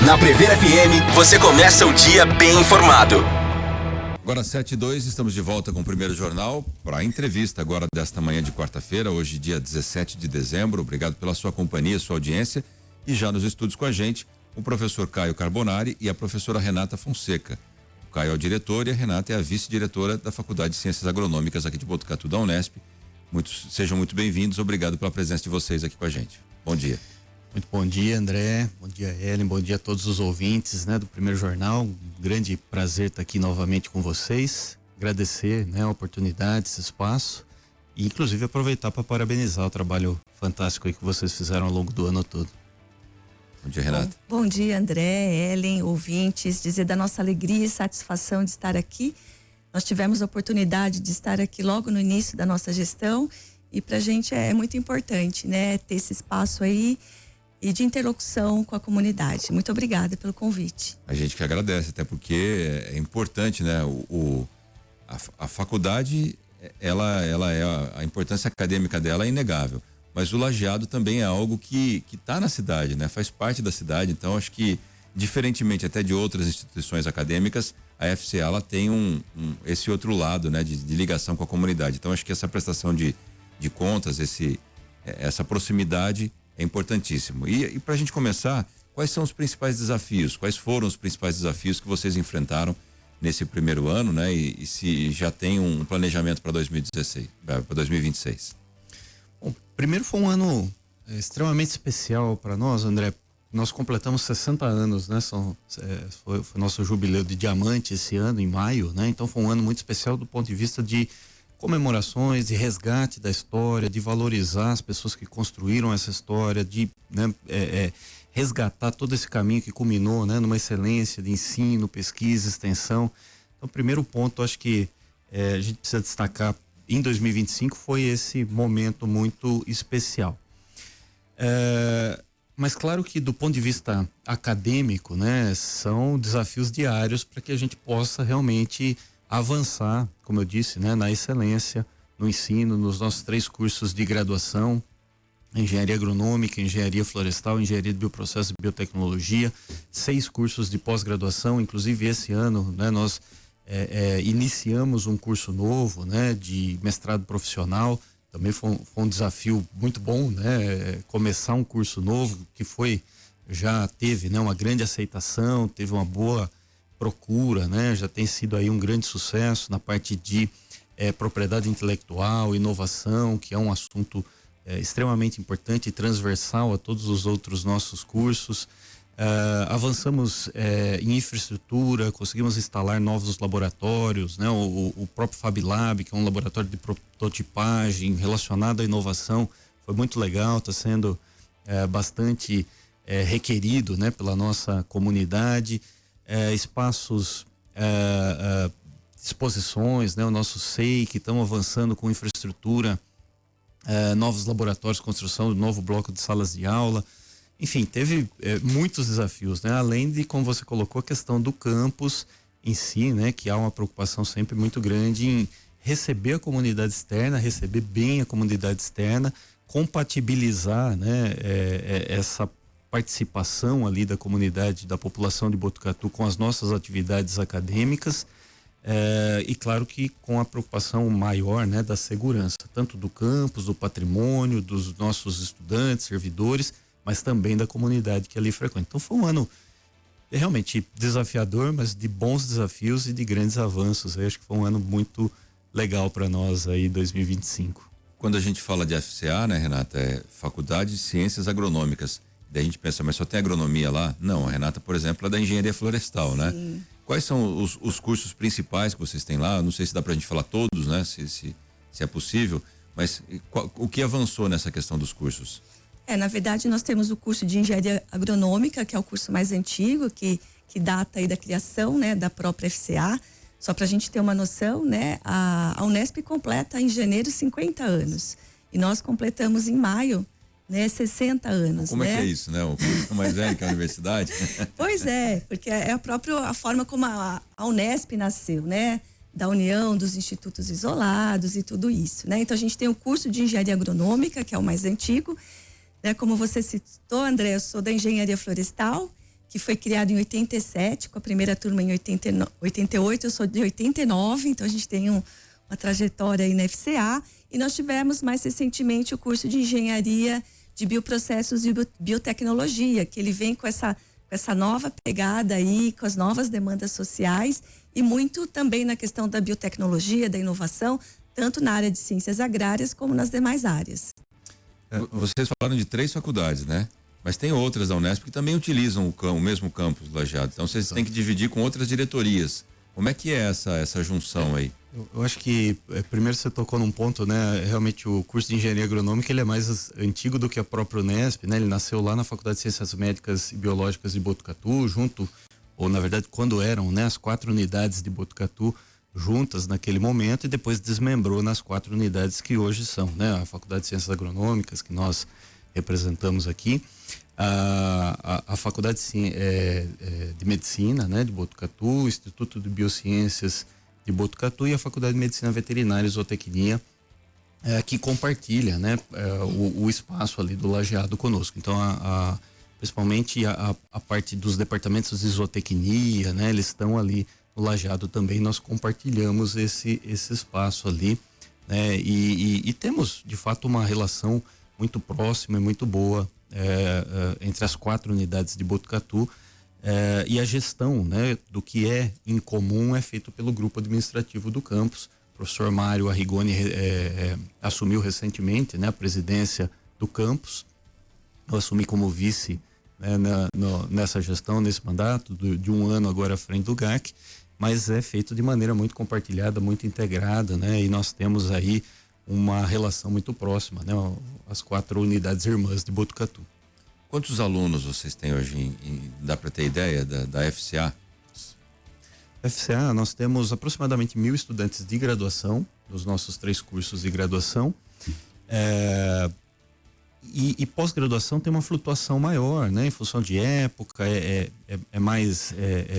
Na Prever FM, você começa o dia bem informado. Agora 7h02, estamos de volta com o primeiro jornal para a entrevista agora desta manhã de quarta-feira, hoje dia 17 de dezembro. Obrigado pela sua companhia, sua audiência. E já nos estúdios com a gente, o professor Caio Carbonari e a professora Renata Fonseca. O Caio é o diretor e a Renata é a vice-diretora da Faculdade de Ciências Agronômicas aqui de Botucatu da Unesp. Sejam muito bem-vindos, obrigado pela presença de vocês aqui com a gente. Bom dia. Muito bom dia, André, bom dia, Ellen, bom dia a todos os ouvintes, né, do primeiro jornal. Um grande prazer estar aqui novamente com vocês, agradecer, né, a oportunidade, esse espaço e inclusive aproveitar para parabenizar o trabalho fantástico aí que vocês fizeram ao longo do ano todo. Bom dia, Renata. Bom dia, André, Ellen, ouvintes, dizer da nossa alegria e satisfação de estar aqui. Nós tivemos a oportunidade de estar aqui logo no início da nossa gestão e pra gente é muito importante, né, ter esse espaço aí e de interlocução com a comunidade. Muito obrigada pelo convite. A gente que agradece, até porque é importante, né? A faculdade, ela a importância acadêmica dela é inegável, mas o lajeado também é algo que está na cidade, né? Faz parte da cidade, então acho que, diferentemente até de outras instituições acadêmicas, a FCA ela tem esse outro lado, né? De ligação com a comunidade. Então acho que essa prestação de contas, essa proximidade é importantíssimo. E para a gente começar, quais são os principais desafios? Quais foram os principais desafios que vocês enfrentaram nesse primeiro ano, né? E se já tem um planejamento para 2026? Bom, primeiro foi um ano extremamente especial para nós, André. Nós completamos 60 anos, né? Foi nosso jubileu de diamante esse ano, em maio, né? Então foi um ano muito especial do ponto de vista de comemorações, de resgate da história, de valorizar as pessoas que construíram essa história, de, né, resgatar todo esse caminho que culminou, né, numa excelência de ensino, pesquisa, extensão. Então, o primeiro ponto, acho que a gente precisa destacar em 2025 foi esse momento muito especial. Mas claro que do ponto de vista acadêmico, né, são desafios diários para que a gente possa realmente avançar, como eu disse, né, na excelência, no ensino, nos nossos 3 cursos de graduação, engenharia agronômica, engenharia florestal, engenharia de bioprocesso e biotecnologia, 6 cursos de pós-graduação, inclusive esse ano, né, nós iniciamos um curso novo, né, de mestrado profissional. Também foi um desafio muito bom, né, começar um curso novo que já teve, né, uma grande aceitação, teve uma boa procura, né? Já tem sido aí um grande sucesso na parte de propriedade intelectual, inovação, que é um assunto extremamente importante e transversal a todos os outros nossos cursos. Avançamos em infraestrutura, conseguimos instalar novos laboratórios, né? O próprio Fab Lab, que é um laboratório de prototipagem relacionado à inovação, foi muito legal, está sendo bastante requerido, né, pela nossa comunidade. Espaços, exposições, né? O nosso SEI, que estão avançando com infraestrutura, novos laboratórios, construção de novo bloco de salas de aula. Enfim, teve muitos desafios, né? Além de, como você colocou, a questão do campus em si, né? Que há uma preocupação sempre muito grande em receber a comunidade externa, receber bem a comunidade externa, compatibilizar, né? Essa participação ali da comunidade, da população de Botucatu com as nossas atividades acadêmicas, e claro que com a preocupação maior, né, da segurança, tanto do campus, do patrimônio, dos nossos estudantes, servidores, mas também da comunidade que ali frequenta. Então foi um ano realmente desafiador, mas de bons desafios e de grandes avanços. Eu acho que foi um ano muito legal para nós aí, 2025. Quando a gente fala de FCA, né, Renata, é Faculdade de Ciências Agronômicas. Daí a gente pensa, mas só tem agronomia lá? Não, a Renata, por exemplo, é da engenharia florestal, né? Quais são os cursos principais que vocês têm lá? Não sei se dá pra gente falar todos, né? Se é possível, mas o que avançou nessa questão dos cursos? Na verdade, nós temos o curso de engenharia agronômica, que é o curso mais antigo, que data aí da criação, né, da própria FCA. Só pra gente ter uma noção, né, a Unesp completa em janeiro 50 anos. E nós completamos em maio, né, 60 anos. Como né? É que é isso, né? O curso mais velho que a universidade. Pois é, porque é a forma como a Unesp nasceu, né? Da união dos institutos isolados e tudo isso, né? Então a gente tem o curso de engenharia agronômica, que é o mais antigo, né? Como você citou, André, eu sou da engenharia florestal, que foi criado em 87, com a primeira turma em 88, eu sou de 89, então a gente tem uma trajetória aí na FCA. E nós tivemos mais recentemente o curso de Engenharia de Bioprocessos e Biotecnologia, que ele vem com essa nova pegada aí, com as novas demandas sociais e muito também na questão da biotecnologia, da inovação, tanto na área de ciências agrárias como nas demais áreas. Vocês falaram de 3 faculdades, né? Mas tem outras da Unesp que também utilizam o mesmo campus do Lajeado. Então vocês têm que dividir com outras diretorias. Como é que é essa junção aí? Eu acho que primeiro você tocou num ponto, né? Realmente o curso de engenharia agronômica ele é mais antigo do que a própria Unesp, né? Ele nasceu lá na Faculdade de Ciências Médicas e Biológicas de Botucatu, junto, ou na verdade quando eram, né, as 4 unidades de Botucatu juntas naquele momento, e depois desmembrou nas 4 unidades que hoje são, né? A Faculdade de Ciências Agronômicas que nós representamos aqui, a Faculdade de Medicina, né, de Botucatu, o Instituto de Biociências de Botucatu e a Faculdade de Medicina Veterinária e Zootecnia, que compartilha, né, o espaço ali do Lajeado conosco. Então, principalmente a parte dos departamentos de zootecnia, né, eles estão ali no Lajeado também, nós compartilhamos esse espaço ali, né, e temos de fato uma relação muito próxima e muito boa entre as 4 unidades de Botucatu, e a gestão, né, do que é em comum é feito pelo grupo administrativo do campus. O professor Mário Arrigoni assumiu recentemente, né, a presidência do campus. Eu assumi como vice, né, nessa gestão, nesse mandato de 1 ano agora à frente do GAC, mas é feito de maneira muito compartilhada, muito integrada, né, e nós temos aí uma relação muito próxima, né, as 4 unidades irmãs de Botucatu. Quantos alunos vocês têm hoje? Dá para ter ideia da FCA? FCA, nós temos aproximadamente 1.000 estudantes de graduação, nos nossos 3 cursos de graduação. E pós-graduação tem uma flutuação maior, né? Em função de época, é mais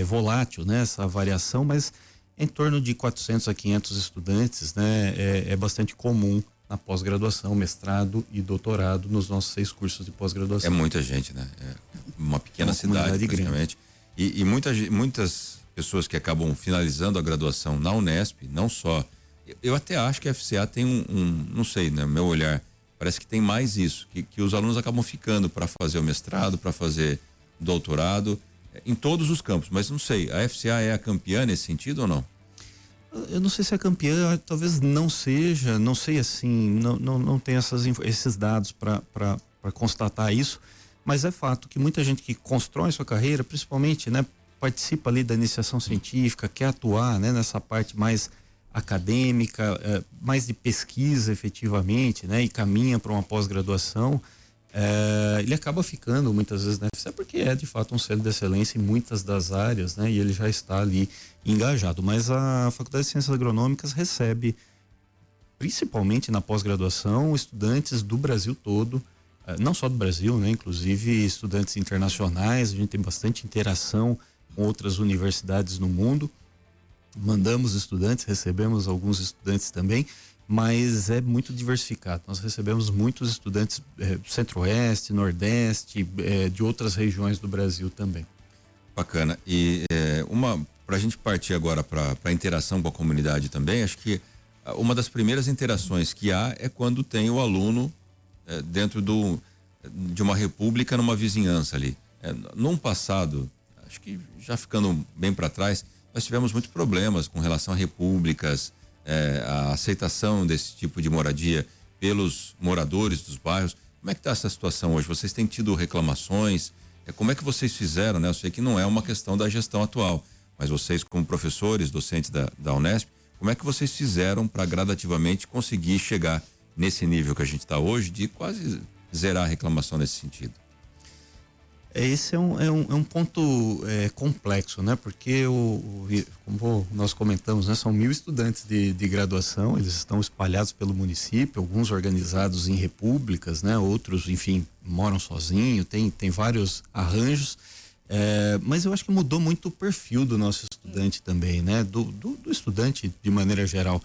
volátil, né? Essa variação, mas em torno de 400 a 500 estudantes, né? É bastante comum na pós-graduação, mestrado e doutorado nos nossos 6 cursos de pós-graduação. É muita gente, né? É uma pequena cidade, praticamente. E muitas pessoas que acabam finalizando a graduação na Unesp, não só. Eu até acho que a FCA tem não sei, né? Meu olhar, parece que tem mais isso, que os alunos acabam ficando para fazer o mestrado, para fazer doutorado, em todos os campos, mas não sei, a FCA é a campeã nesse sentido ou não? Eu não sei se é campeã, talvez não seja, não sei assim, não tem esses dados para constatar isso, mas é fato que muita gente que constrói sua carreira, principalmente, né, participa ali da iniciação científica, quer atuar, né, nessa parte mais acadêmica, mais de pesquisa efetivamente, né, e caminha para uma pós-graduação, ele acaba ficando muitas vezes na FCA porque é de fato um centro de excelência em muitas das áreas, né, e ele já está ali engajado. Mas a Faculdade de Ciências Agronômicas recebe, principalmente na pós-graduação, estudantes do Brasil todo, não só do Brasil, né, inclusive estudantes internacionais. A gente tem bastante interação com outras universidades no mundo. Mandamos estudantes, recebemos alguns estudantes também, mas é muito diversificado. Nós recebemos muitos estudantes do Centro-Oeste, Nordeste, de outras regiões do Brasil também. Bacana. E para a gente partir agora para a interação com a comunidade também, acho que uma das primeiras interações que há é quando tem o aluno dentro de uma república, numa vizinhança ali. Num passado, acho que já ficando bem para trás, nós tivemos muitos problemas com relação a repúblicas, a aceitação desse tipo de moradia pelos moradores dos bairros. Como é que está essa situação hoje? Vocês têm tido reclamações? Como é que vocês fizeram, né? Eu sei que não é uma questão da gestão atual, mas vocês como professores, docentes da Unesp, como é que vocês fizeram para gradativamente conseguir chegar nesse nível que a gente está hoje, de quase zerar a reclamação nesse sentido? Esse é um ponto complexo, né? Porque como nós comentamos, né? São 1.000 estudantes de graduação, eles estão espalhados pelo município, alguns organizados em repúblicas, né? Outros, enfim, moram sozinhos, tem vários arranjos, mas eu acho que mudou muito o perfil do nosso estudante também, né? Do estudante de maneira geral.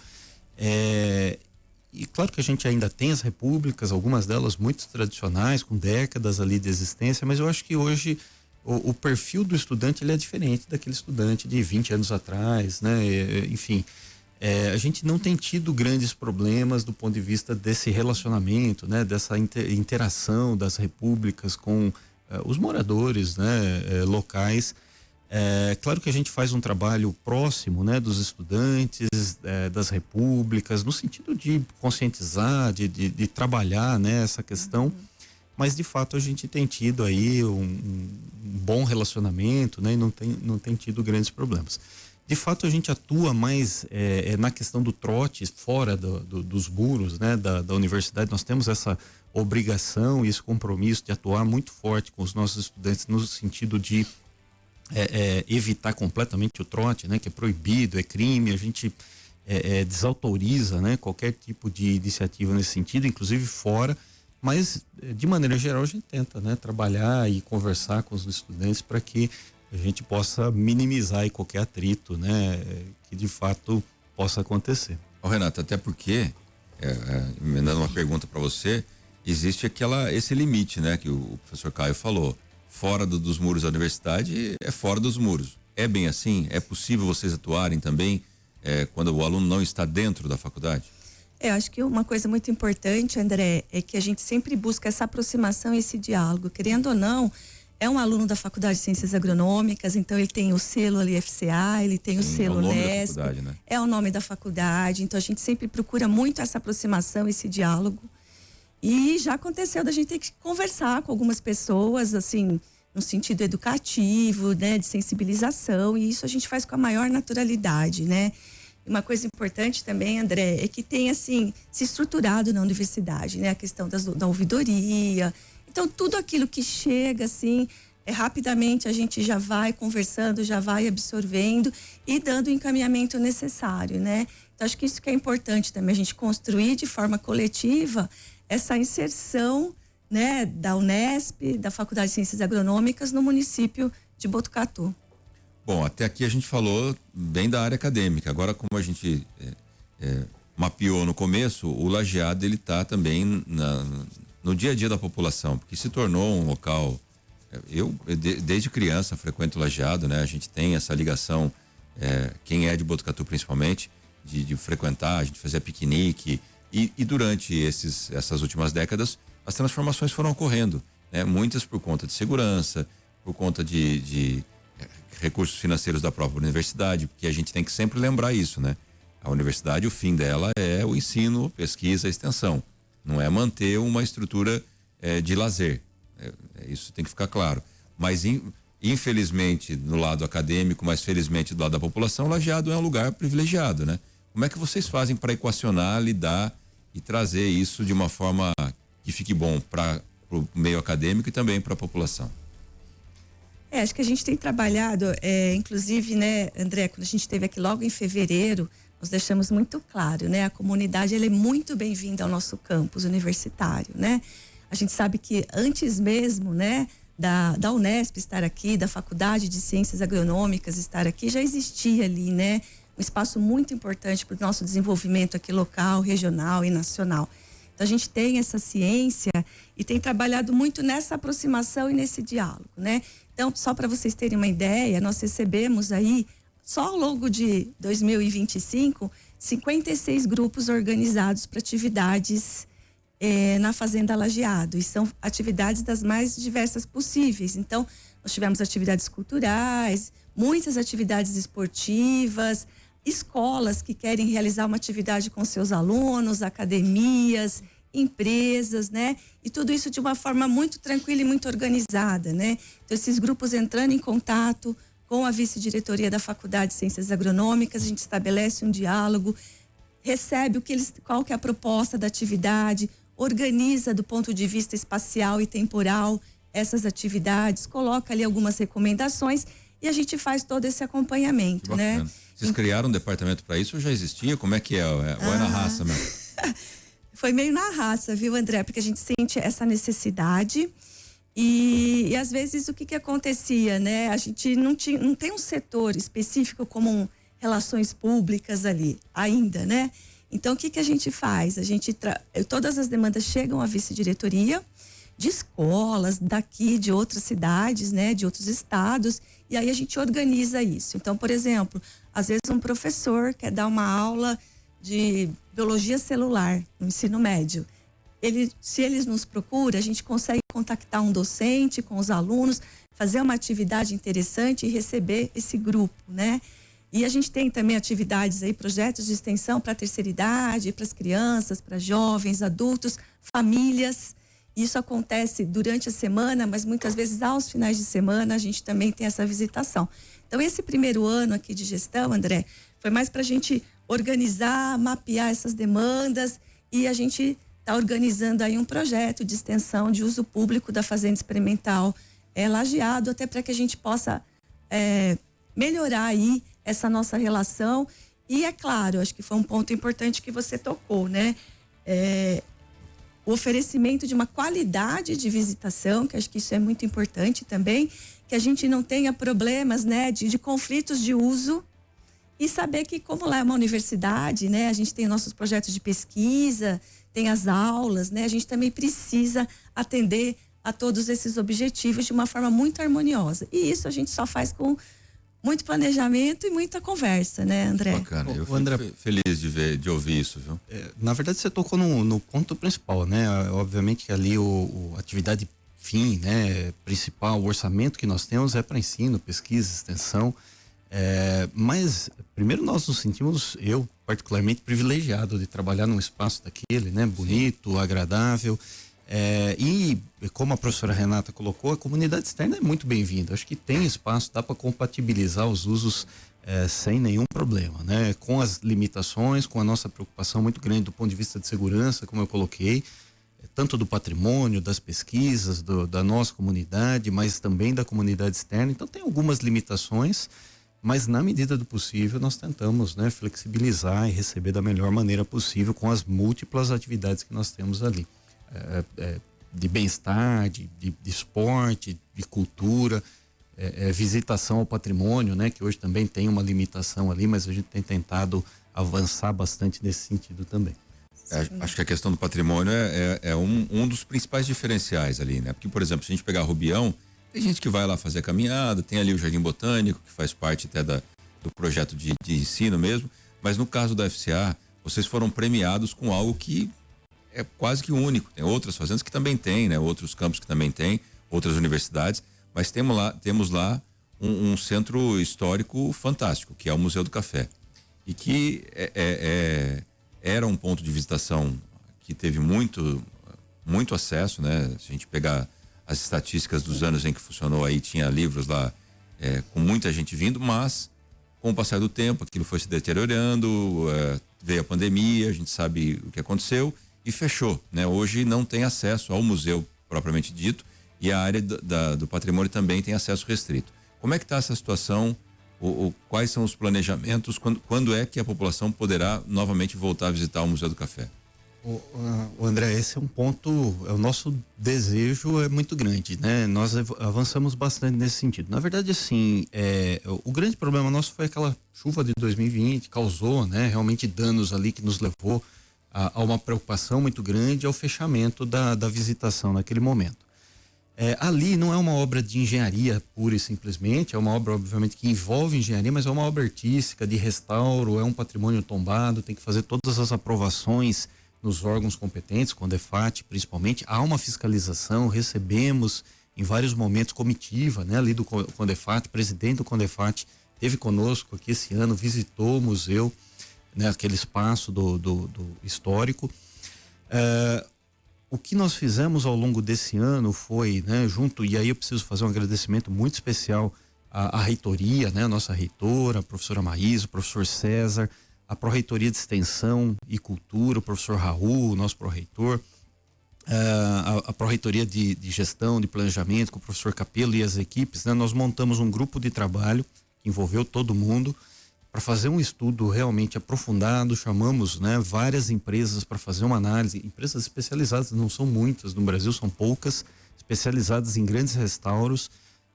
E claro que a gente ainda tem as repúblicas, algumas delas muito tradicionais, com décadas ali de existência, mas eu acho que hoje o perfil do estudante ele é diferente daquele estudante de 20 anos atrás, né? Enfim, a gente não tem tido grandes problemas do ponto de vista desse relacionamento, né? Dessa interação das repúblicas com os moradores, né? Locais. Claro que a gente faz um trabalho próximo, né? Dos estudantes, das repúblicas, no sentido de conscientizar, de trabalhar, né? Essa questão. Mas de fato a gente tem tido aí um bom relacionamento, né? E não tem tido grandes problemas. De fato a gente atua mais na questão do trote fora dos muros, né? Da universidade. Nós temos essa obrigação e esse compromisso de atuar muito forte com os nossos estudantes no sentido de evitar completamente o trote, né? Que é proibido, é crime. A gente desautoriza, né? Qualquer tipo de iniciativa nesse sentido, inclusive fora. Mas, de maneira geral, a gente tenta, né, trabalhar e conversar com os estudantes para que a gente possa minimizar aí qualquer atrito, né, que de fato possa acontecer. Renato, até porque, emendando uma pergunta para você, existe esse limite, né, que o professor Caio falou. Fora dos muros da universidade, é fora dos muros. É bem assim? É possível vocês atuarem também quando o aluno não está dentro da faculdade? Eu acho que uma coisa muito importante, André, é que a gente sempre busca essa aproximação e esse diálogo. Querendo ou não, é um aluno da Faculdade de Ciências Agronômicas, então ele tem o selo ali FCA, ele tem o selo Unesp, né? É o nome da faculdade, então a gente sempre procura muito essa aproximação, esse diálogo. E já aconteceu da gente ter que conversar com algumas pessoas, assim, no sentido educativo, né, de sensibilização, e isso a gente faz com a maior naturalidade, né? Uma coisa importante também, André, é que tem, assim, se estruturado na universidade, né? A questão da ouvidoria. Então, tudo aquilo que chega, assim, rapidamente a gente já vai conversando, já vai absorvendo e dando o encaminhamento necessário, né? Então, acho que isso que é importante também, a gente construir de forma coletiva essa inserção, né? Da Unesp, da Faculdade de Ciências Agronômicas no município de Botucatu. Bom, até aqui a gente falou bem da área acadêmica. Agora, como a gente mapeou no começo, o lajeado ele está também no dia a dia da população, porque se tornou um local. Desde criança frequento o lajeado, né? A gente tem essa ligação, quem é de Botucatu principalmente, de frequentar, a gente fazia piquenique e durante essas últimas décadas as transformações foram ocorrendo, né? Muitas por conta de segurança, por conta de recursos financeiros da própria universidade, porque a gente tem que sempre lembrar isso, né? A universidade, o fim dela é o ensino, pesquisa, extensão. Não é manter uma estrutura de lazer. Isso tem que ficar claro. Mas, infelizmente, no lado acadêmico, mas felizmente do lado da população, o lajeado é um lugar privilegiado, né? Como é que vocês fazem para equacionar, lidar e trazer isso de uma forma que fique bom para o meio acadêmico e também para a população? Acho que a gente tem trabalhado, inclusive, né, André, quando a gente esteve aqui logo em fevereiro, nós deixamos muito claro, né? A comunidade, ela é muito bem-vinda ao nosso campus universitário, né? A gente sabe que antes mesmo, né, da Unesp estar aqui, da Faculdade de Ciências Agronômicas estar aqui, já existia ali, né, um espaço muito importante para o nosso desenvolvimento aqui local, regional e nacional. Então a gente tem essa ciência e tem trabalhado muito nessa aproximação e nesse diálogo, né? Então, só para vocês terem uma ideia, nós recebemos aí, só ao longo de 2025, 56 grupos organizados para atividades na Fazenda Lajeado. E são atividades das mais diversas possíveis. Então, nós tivemos atividades culturais, muitas atividades esportivas, escolas que querem realizar uma atividade com seus alunos, academias, empresas, né? E tudo isso de uma forma muito tranquila e muito organizada, né? Então, esses grupos entrando em contato com a vice-diretoria da Faculdade de Ciências Agronômicas, a gente estabelece um diálogo, recebe qual que é a proposta da atividade, organiza do ponto de vista espacial e temporal essas atividades, coloca ali algumas recomendações e a gente faz todo esse acompanhamento, né? Vocês criaram um departamento para isso ou já existia? Como é que é? Ou é na raça mesmo? Foi meio na raça, viu, André? Porque a gente sente essa necessidade e às vezes o que acontecia, né? A gente não tem um setor específico como relações públicas ali ainda, né? Então, o que a gente faz? Todas as demandas chegam à vice-diretoria, de escolas daqui, de outras cidades, né, de outros estados, e aí a gente organiza isso. Então, por exemplo, às vezes um professor quer dar uma aula de biologia celular no ensino médio. Se eles nos procuram, a gente consegue contactar um docente com os alunos, fazer uma atividade interessante e receber esse grupo, né? E a gente tem também atividades aí, projetos de extensão para a terceira idade, para as crianças, para jovens, adultos, famílias. Isso acontece durante a semana, mas muitas vezes aos finais de semana a gente também tem essa visitação. Então, esse primeiro ano aqui de gestão, André, foi mais para a gente organizar, mapear essas demandas, e a gente está organizando aí um projeto de extensão de uso público da Fazenda Experimental Lajeado, até para que a gente possa melhorar aí essa nossa relação. E é claro, acho que foi um ponto importante que você tocou, né? O oferecimento de uma qualidade de visitação, que acho que isso é muito importante também, que a gente não tenha problemas, né, de conflitos de uso, e saber que, como lá é uma universidade, né, a gente tem nossos projetos de pesquisa, tem as aulas, né, a gente também precisa atender a todos esses objetivos de uma forma muito harmoniosa. E isso a gente só faz com muito planejamento e muita conversa, né, André? Bacana, eu fico André, feliz de ouvir isso, viu? Na verdade, você tocou no ponto principal, né? Obviamente que ali a atividade fim, né, principal, o orçamento que nós temos é para ensino, pesquisa, extensão. Mas primeiro nós nos sentimos, eu particularmente, privilegiado de trabalhar num espaço daquele, né? Bonito, sim, agradável. E como a professora Renata colocou, a comunidade externa é muito bem-vinda. Acho que tem espaço, dá para compatibilizar os usos sem nenhum problema, né? Com as limitações, com a nossa preocupação muito grande do ponto de vista de segurança, como eu coloquei, tanto do patrimônio, das pesquisas, da nossa comunidade, mas também da comunidade externa. Então tem algumas limitações, mas na medida do possível nós tentamos, né, flexibilizar e receber da melhor maneira possível com as múltiplas atividades que nós temos ali. De bem-estar, de esporte, de cultura, visitação ao patrimônio, né, que hoje também tem uma limitação ali, mas a gente tem tentado avançar bastante nesse sentido também. Acho que a questão do patrimônio é um dos principais diferenciais ali, né? Porque, por exemplo, se a gente pegar Rubião, tem gente que vai lá fazer a caminhada, tem ali o Jardim Botânico, que faz parte até do projeto de ensino mesmo, mas no caso da FCA, vocês foram premiados com algo que é quase que único. Tem outras fazendas que também tem, né? Outros campos que também tem, outras universidades, mas temos lá um centro histórico fantástico, que é o Museu do Café. E que era um ponto de visitação que teve muito acesso, né? Se a gente pegar as estatísticas dos anos em que funcionou aí, tinha livros lá com muita gente vindo, mas com o passar do tempo aquilo foi se deteriorando, veio a pandemia, a gente sabe o que aconteceu e fechou, né? Hoje não tem acesso ao museu propriamente dito e a área do patrimônio também tem acesso restrito. Como é que está essa situação? Quais são os planejamentos? Quando é que a população poderá novamente voltar a visitar o Museu do Café? O André, esse é um ponto, o nosso desejo é muito grande, né? Nós avançamos bastante nesse sentido. Na verdade, assim, o grande problema nosso foi aquela chuva de 2020, causou, né, realmente danos ali que nos levou a uma preocupação muito grande ao fechamento da visitação naquele momento. Ali não é uma obra de engenharia pura e simplesmente, é uma obra obviamente que envolve engenharia, mas é uma obra artística, de restauro, é um patrimônio tombado, tem que fazer todas as aprovações nos órgãos competentes, com o DEFAT principalmente. Há uma fiscalização, recebemos em vários momentos comitiva, né, ali do CONDEFAT, presidente do CONDEFAT esteve conosco aqui esse ano, visitou o museu, né, aquele espaço do histórico. O que nós fizemos ao longo desse ano foi, né, e aí eu preciso fazer um agradecimento muito especial à reitoria, né, a nossa reitora, a professora Maísa, o professor César, a Pró-Reitoria de Extensão e Cultura, o professor Raul, o nosso pró-reitor, a Pró-Reitoria de Gestão, de Planejamento, com o professor Capello e as equipes, né, nós montamos um grupo de trabalho que envolveu todo mundo para fazer um estudo realmente aprofundado. Chamamos, né, várias empresas para fazer uma análise, empresas especializadas, não são muitas no Brasil, são poucas, especializadas em grandes restauros,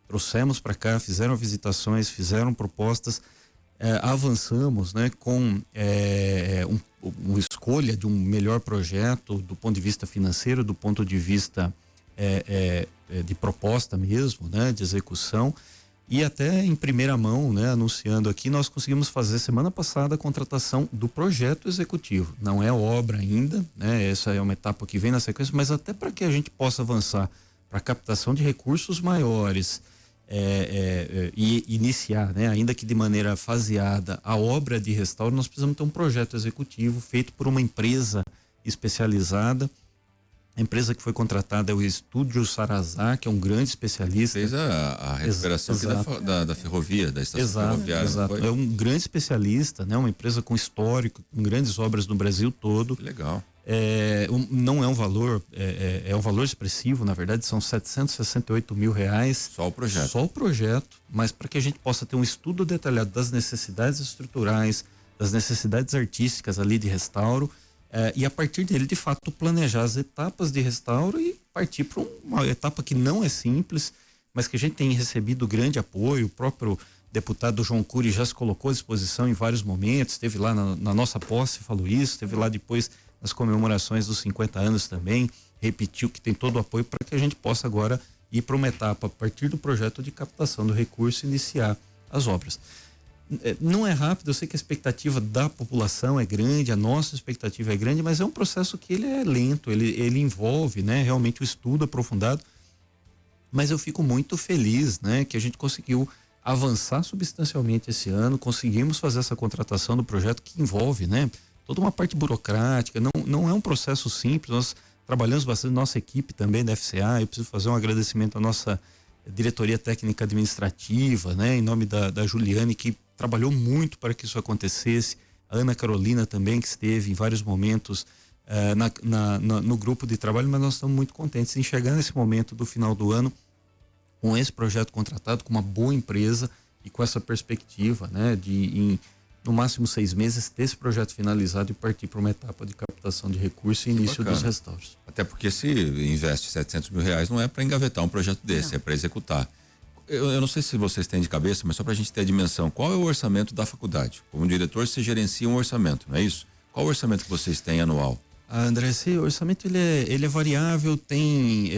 trouxemos para cá, fizeram visitações, fizeram propostas, avançamos, né, com uma escolha de um melhor projeto do ponto de vista financeiro, do ponto de vista de proposta mesmo, né, de execução. E até em primeira mão, né, anunciando aqui, nós conseguimos fazer semana passada a contratação do projeto executivo. Não é obra ainda, né? Essa é uma etapa que vem na sequência, mas até para que a gente possa avançar para captação de recursos maiores e iniciar, né, ainda que de maneira faseada, a obra de restauro, nós precisamos ter um projeto executivo feito por uma empresa especializada. A empresa que foi contratada é o Estúdio Sarazá, que é um grande especialista. Fez a recuperação aqui da ferrovia, da estação ferroviária. Exato. É um grande especialista, né? Uma empresa com histórico, com grandes obras no Brasil todo. Que legal. Não é um valor, é um valor expressivo, na verdade, são R$768 mil. Só o projeto. Só o projeto, mas para que a gente possa ter um estudo detalhado das necessidades estruturais, das necessidades artísticas ali de restauro, e a partir dele, de fato, planejar as etapas de restauro e partir para uma etapa que não é simples, mas que a gente tem recebido grande apoio. O próprio deputado João Cury já se colocou à disposição em vários momentos, esteve lá na nossa posse, falou isso, esteve lá depois nas comemorações dos 50 anos também, repetiu que tem todo o apoio para que a gente possa agora ir para uma etapa a partir do projeto de captação do recurso e iniciar as obras. Não é rápido, eu sei que a expectativa da população é grande, a nossa expectativa é grande, mas é um processo que ele é lento, ele envolve, né, realmente o estudo aprofundado, mas eu fico muito feliz, né, que a gente conseguiu avançar substancialmente esse ano, conseguimos fazer essa contratação do projeto que envolve, né, toda uma parte burocrática, não é um processo simples, nós trabalhamos bastante, nossa equipe também da FCA, eu preciso fazer um agradecimento à nossa diretoria técnica administrativa, né, em nome da Juliane, que trabalhou muito para que isso acontecesse, a Ana Carolina também, que esteve em vários momentos no grupo de trabalho, mas nós estamos muito contentes em chegar nesse momento do final do ano com esse projeto contratado, com uma boa empresa e com essa perspectiva, né, de no máximo 6 meses ter esse projeto finalizado e partir para uma etapa de captação de recursos e início dos restauros. Até porque se investe R$700 mil, não é para engavetar um projeto desse, é para executar. Eu não sei se vocês têm de cabeça, mas só para a gente ter a dimensão, qual é o orçamento da faculdade? Como diretor, você gerencia um orçamento, não é isso? Qual o orçamento que vocês têm anual? André, esse orçamento ele é variável, tem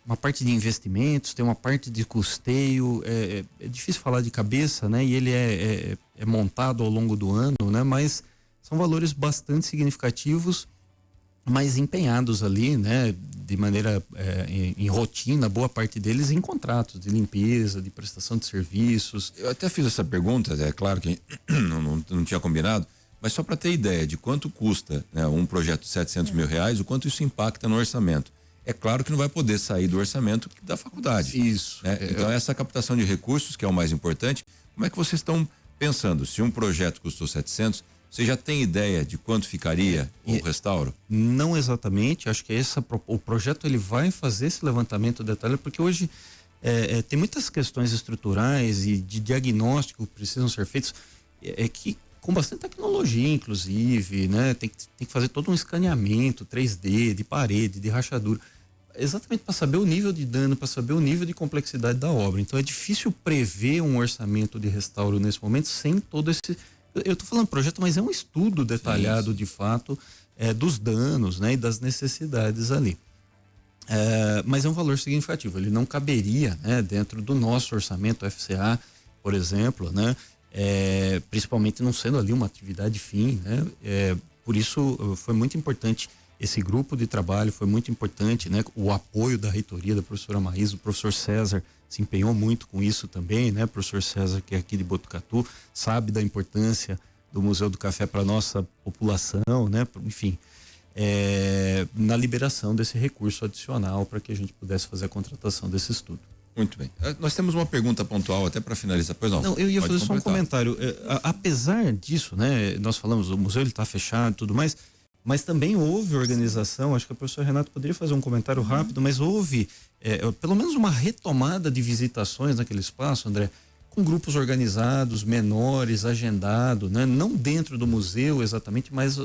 uma parte de investimentos, tem uma parte de custeio, é difícil falar de cabeça, né? E ele é montado ao longo do ano, né? Mas são valores bastante significativos, mas empenhados ali, né? De maneira em rotina, boa parte deles em contratos de limpeza, de prestação de serviços. Eu até fiz essa pergunta, é claro que não tinha combinado, mas só para ter ideia de quanto custa, né, um projeto de R$700 mil, o quanto isso impacta no orçamento. É claro que não vai poder sair do orçamento da faculdade. Isso. Né? Então essa captação de recursos, que é o mais importante, como é que vocês estão pensando? Se um projeto custou 700, você já tem ideia de quanto ficaria o restauro? Não exatamente, acho que o projeto ele vai fazer esse levantamento detalhado, porque hoje tem muitas questões estruturais e de diagnóstico que precisam ser feitos, que com bastante tecnologia, inclusive, né? Tem que fazer todo um escaneamento 3D, de parede, de rachadura, exatamente para saber o nível de dano, para saber o nível de complexidade da obra. Então é difícil prever um orçamento de restauro nesse momento sem todo esse... Eu estou falando projeto, mas é um estudo detalhado, de fato, dos danos, né, e das necessidades ali. Mas é um valor significativo, ele não caberia, né, dentro do nosso orçamento FCA, por exemplo, né, principalmente não sendo ali uma atividade fim, né, por isso foi muito importante esse grupo de trabalho, foi muito importante, né, o apoio da reitoria, da professora Maísa, do professor César se empenhou muito com isso também, né? Professor César, que é aqui de Botucatu, sabe da importância do Museu do Café para nossa população, né? Enfim, na liberação desse recurso adicional para que a gente pudesse fazer a contratação desse estudo. Muito bem. Nós temos uma pergunta pontual até para finalizar. Pois não. Eu ia fazer só um comentário. Apesar disso, né? Nós falamos, o museu ele está fechado e tudo mais, mas também houve organização, acho que a professora Renata poderia fazer um comentário rápido, mas houve pelo menos uma retomada de visitações naquele espaço, André, com grupos organizados, menores, agendado, né? Não dentro do museu exatamente, mas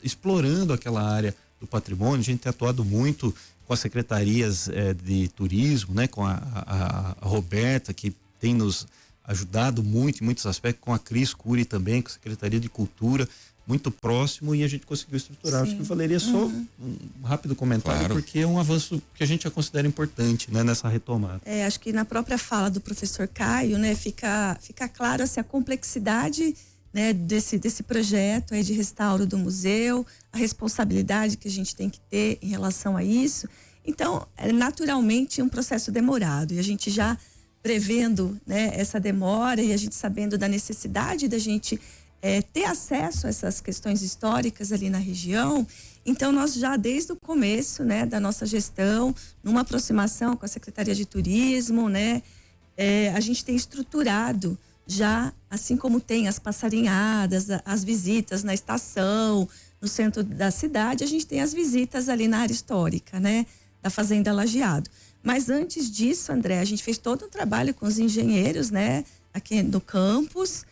explorando aquela área do patrimônio. A gente tem atuado muito com as secretarias de turismo, né? Com a Roberta, que tem nos ajudado muito em muitos aspectos, com a Cris Cury também, com a Secretaria de Cultura, muito próximo e a gente conseguiu estruturar. Sim. Acho que valeria só um rápido comentário, Claro. porque é um avanço que a gente já considera importante, né, nessa retomada. Acho que na própria fala do professor Caio, né, fica claro assim, a complexidade, né, desse projeto aí de restauro do museu, a responsabilidade que a gente tem que ter em relação a isso. Então, é naturalmente um processo demorado e a gente já prevendo, né, essa demora e a gente sabendo da necessidade da gente ter acesso a essas questões históricas ali na região. Então, nós já desde o começo, né, da nossa gestão, numa aproximação com a Secretaria de Turismo, né, a gente tem estruturado já, assim como tem as passarinhadas, as visitas na estação, no centro da cidade, a gente tem as visitas ali na área histórica, né, da Fazenda Lajeado. Mas antes disso, André, a gente fez todo um trabalho com os engenheiros, né, aqui no campus,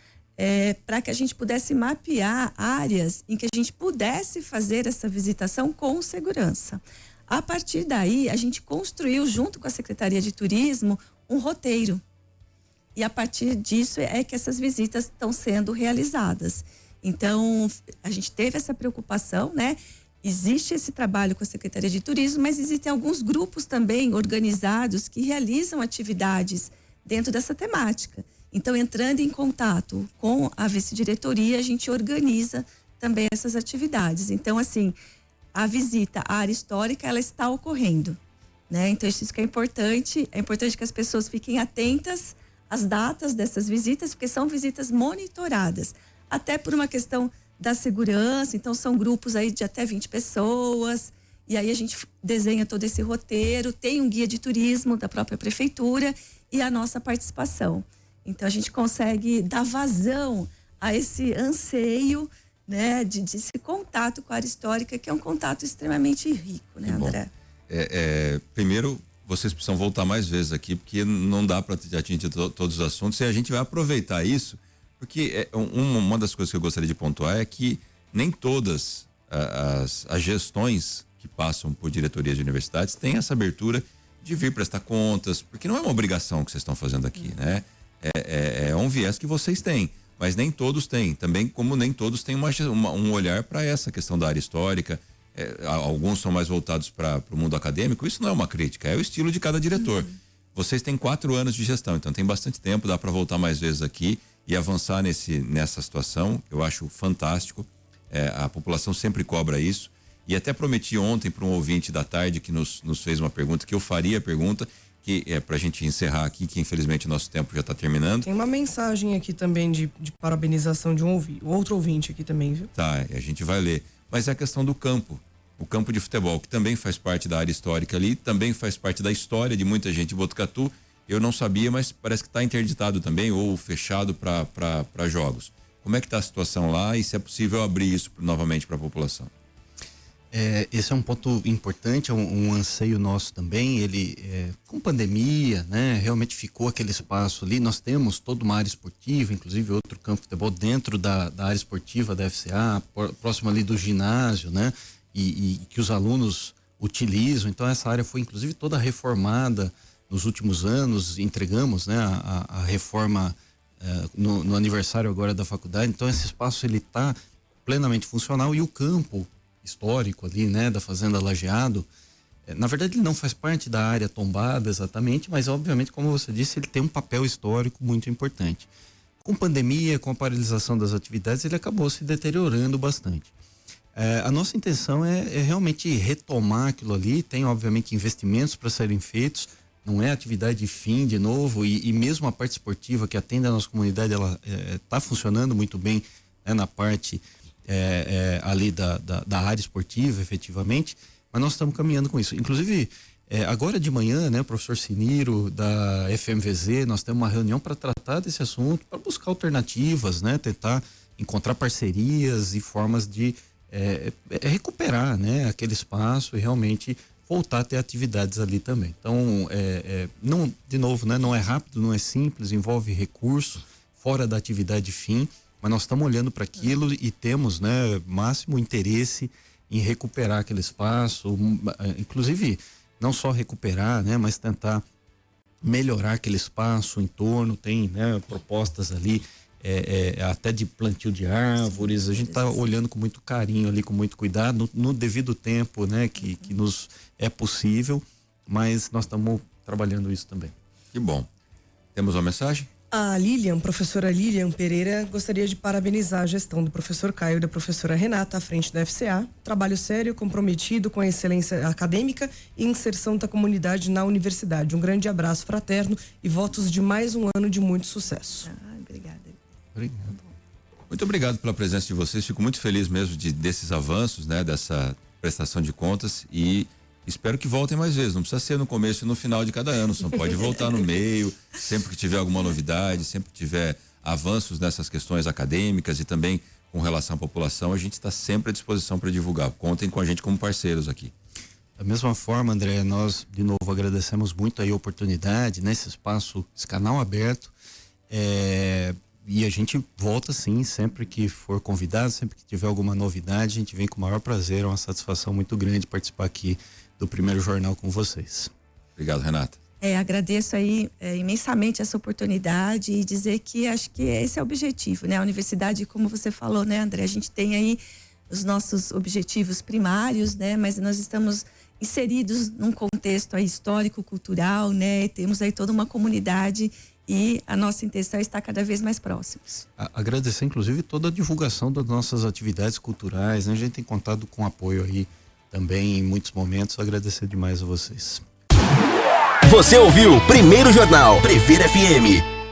para que a gente pudesse mapear áreas em que a gente pudesse fazer essa visitação com segurança. A partir daí, a gente construiu, junto com a Secretaria de Turismo, um roteiro. E a partir disso é que essas visitas estão sendo realizadas. Então, a gente teve essa preocupação, né? Existe esse trabalho com a Secretaria de Turismo, mas existem alguns grupos também organizados que realizam atividades dentro dessa temática. Então, entrando em contato com a vice-diretoria, a gente organiza também essas atividades. Então, assim, a visita à área histórica, ela está ocorrendo, né? Então, isso que é importante que as pessoas fiquem atentas às datas dessas visitas, porque são visitas monitoradas, até por uma questão da segurança. Então, são grupos aí de até 20 pessoas, e aí a gente desenha todo esse roteiro, tem um guia de turismo da própria prefeitura e a nossa participação. Então, a gente consegue dar vazão a esse anseio, né, de esse contato com a área histórica, que é um contato extremamente rico, né, André? Primeiro, vocês precisam voltar mais vezes aqui, porque não dá para atingir todos os assuntos, e a gente vai aproveitar isso, porque uma das coisas que eu gostaria de pontuar é que nem todas as gestões que passam por diretorias de universidades têm essa abertura de vir prestar contas, porque não é uma obrigação que vocês estão fazendo aqui, né? É um viés que vocês têm, mas nem todos têm. Também como nem todos têm um olhar para essa questão da área histórica. Alguns são mais voltados para o mundo acadêmico. Isso não é uma crítica, é o estilo de cada diretor. Vocês têm 4 anos de gestão, então tem bastante tempo, dá para voltar mais vezes aqui e avançar nessa situação. Eu acho fantástico. A população sempre cobra isso. E até prometi ontem para um ouvinte da tarde que nos fez uma pergunta, que eu faria a pergunta, que é pra gente encerrar aqui, que infelizmente o nosso tempo já tá terminando. Tem uma mensagem aqui também de parabenização de outro ouvinte aqui também, viu? Tá, a gente vai ler. Mas é a questão do campo, o campo de futebol, que também faz parte da área histórica ali, também faz parte da história de muita gente de Botucatu. Eu não sabia, mas parece que tá interditado também, ou fechado para jogos. Como é que tá a situação lá e se é possível abrir isso novamente para a população? Esse é um ponto importante, um anseio nosso também. Ele, com pandemia, né, realmente ficou aquele espaço ali. Nós temos toda uma área esportiva, inclusive outro campo de futebol dentro da área esportiva da FCA, próximo ali do ginásio, né, e que os alunos utilizam. Então, essa área foi inclusive toda reformada nos últimos anos. Entregamos, né, a reforma no aniversário agora da faculdade. Então, esse espaço ele está plenamente funcional, e o campo histórico ali, né, da Fazenda Lajeado, na verdade ele não faz parte da área tombada exatamente, mas obviamente, como você disse, ele tem um papel histórico muito importante. Com pandemia, com a paralisação das atividades, ele acabou se deteriorando bastante. A nossa intenção é realmente retomar aquilo ali. Tem obviamente investimentos para serem feitos, não é atividade de fim de novo, e mesmo a parte esportiva que atende a nossa comunidade, ela está funcionando muito bem, né, na parte ali da área esportiva, efetivamente, mas nós estamos caminhando com isso. Inclusive, agora de manhã, né, o professor Siniro, da FMVZ, nós temos uma reunião para tratar desse assunto, para buscar alternativas, né, tentar encontrar parcerias e formas de recuperar, né, aquele espaço e realmente voltar a ter atividades ali também. Então, não, de novo, né, não é rápido, não é simples, envolve recurso fora da atividade fim, mas nós estamos olhando para aquilo e temos, né, máximo interesse em recuperar aquele espaço, inclusive não só recuperar, né, mas tentar melhorar aquele espaço, o entorno. Tem, né, propostas ali até de plantio de árvores. A gente está olhando com muito carinho ali, com muito cuidado, no devido tempo, né, que nos é possível, mas nós estamos trabalhando isso também. Que bom. Temos uma mensagem? A Lilian, professora Lilian Pereira, gostaria de parabenizar a gestão do professor Caio e da professora Renata à frente da FCA. Trabalho sério, comprometido com a excelência acadêmica e inserção da comunidade na universidade. Um grande abraço fraterno e votos de mais um ano de muito sucesso. Obrigada. Obrigado. Muito obrigado pela presença de vocês. Fico muito feliz mesmo desses avanços, né? Dessa prestação de contas e espero que voltem mais vezes. Não precisa ser no começo e no final de cada ano. Só pode voltar no meio, sempre que tiver alguma novidade, sempre que tiver avanços nessas questões acadêmicas e também com relação à população, a gente está sempre à disposição para divulgar. Contem com a gente como parceiros aqui. Da mesma forma, André, nós de novo agradecemos muito aí a oportunidade, né? Esse espaço, esse canal aberto. E a gente volta sim, sempre que for convidado, sempre que tiver alguma novidade, a gente vem com o maior prazer, é uma satisfação muito grande participar aqui do Primeiro Jornal com vocês. Obrigado, Renata. Agradeço aí imensamente essa oportunidade e dizer que acho que esse é o objetivo, né? A universidade, como você falou, né, André, a gente tem aí os nossos objetivos primários, né? Mas nós estamos inseridos num contexto aí histórico, cultural, né? Temos aí toda uma comunidade e a nossa intenção é estar cada vez mais próximos. Agradecer, inclusive, toda a divulgação das nossas atividades culturais, né? A gente tem contado com apoio aí também em muitos momentos. Agradecer demais a vocês. Você ouviu Primeiro Jornal Previr FM.